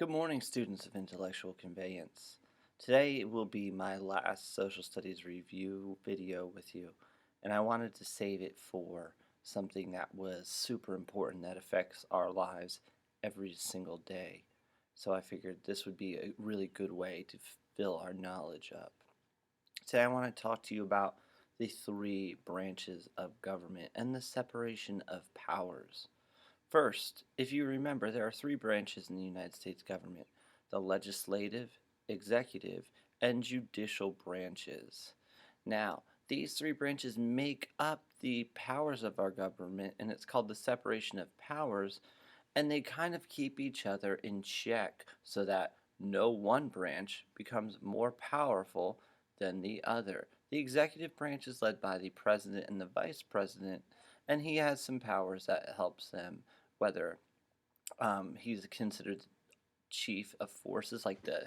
Good morning, students of intellectual conveyance. Today will be my last social studies review video with you, and I wanted to save it for something that was super important that affects our lives every single day. So I figured this would be a really good way to fill our knowledge up. Today I want to talk to you about the three branches of government and the separation of powers. First, if you remember, there are three branches in the United States government: the legislative, executive, and judicial branches. Now, these three branches make up the powers of our government, and it's called the separation of powers, and they kind of keep each other in check so that no one branch becomes more powerful than the other. The executive branch is led by the president and the vice president, and he has some powers that helps them, whether he's considered chief of forces like the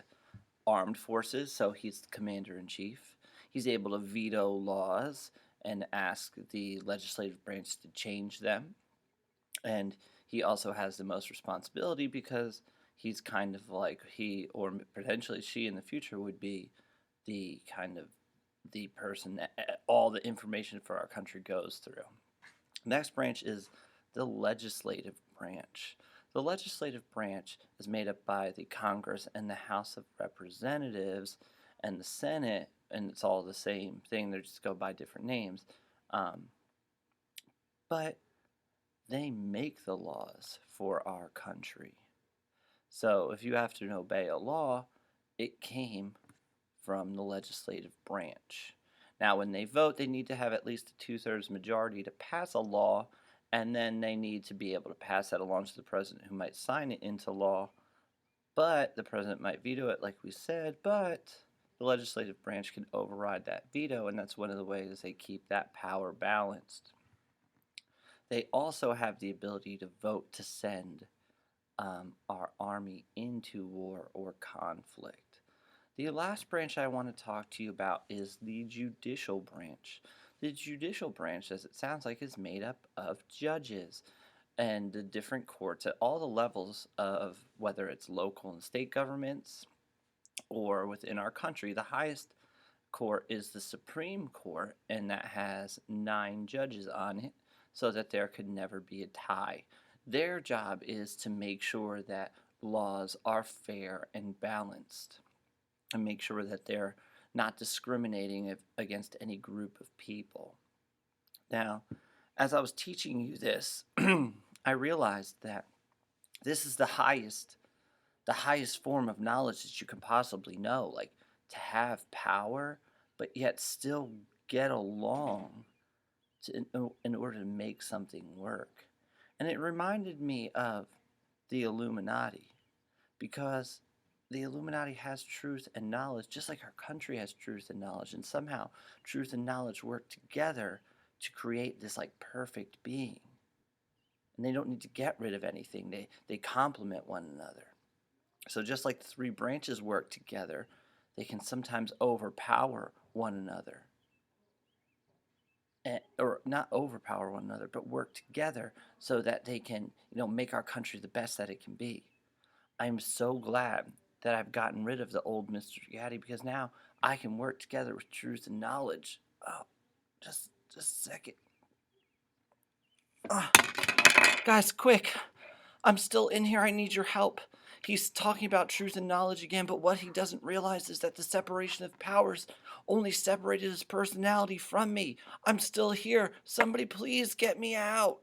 armed forces, so he's the commander in chief. He's able to veto laws and ask the legislative branch to change them. And he also has the most responsibility because he's kind of like he, or potentially she in the future, would be the kind of the person that all the information for our country goes through. Next branch is the legislative branch. The legislative branch is made up by the Congress and the House of Representatives and the Senate, and it's all the same thing. They just go by different names. But they make the laws for our country. So if you have to obey a law, it came from the legislative branch. Now, when they vote, they need to have at least a 2/3 majority to pass a law, and then they need to be able to pass that along to the president, who might sign it into law. But the president might veto it, like we said, but the legislative branch can override that veto, and that's one of the ways they keep that power balanced. They also have the ability to vote to send our army into war or conflict. The last branch I want to talk to you about is the judicial branch. The judicial branch, as it sounds like, is made up of judges and the different courts at all the levels of whether it's local and state governments or within our country. The highest court is the Supreme Court, and that has 9 judges on it so that there could never be a tie. Their job is to make sure that laws are fair and balanced, and make sure that they're not discriminating against any group of people. Now, as I was teaching you this, I realized that this is the highest form of knowledge that you can possibly know, like to have power, but yet still get along in order to make something work. And it reminded me of the Illuminati, because the Illuminati has truth and knowledge, just like our country has truth and knowledge, and somehow truth and knowledge work together to create this like perfect being. And they don't need to get rid of anything. They complement one another. So just like the three branches work together, they can sometimes overpower one another. Or not overpower one another, but work together so that they can, make our country the best that it can be. I'm so glad that I've gotten rid of the old Mr. Gatti, because now I can work together with truth and knowledge. Oh, just a second. Guys, quick. I'm still in here. I need your help. He's talking about truth and knowledge again, but what he doesn't realize is that the separation of powers only separated his personality from me. I'm still here. Somebody please get me out.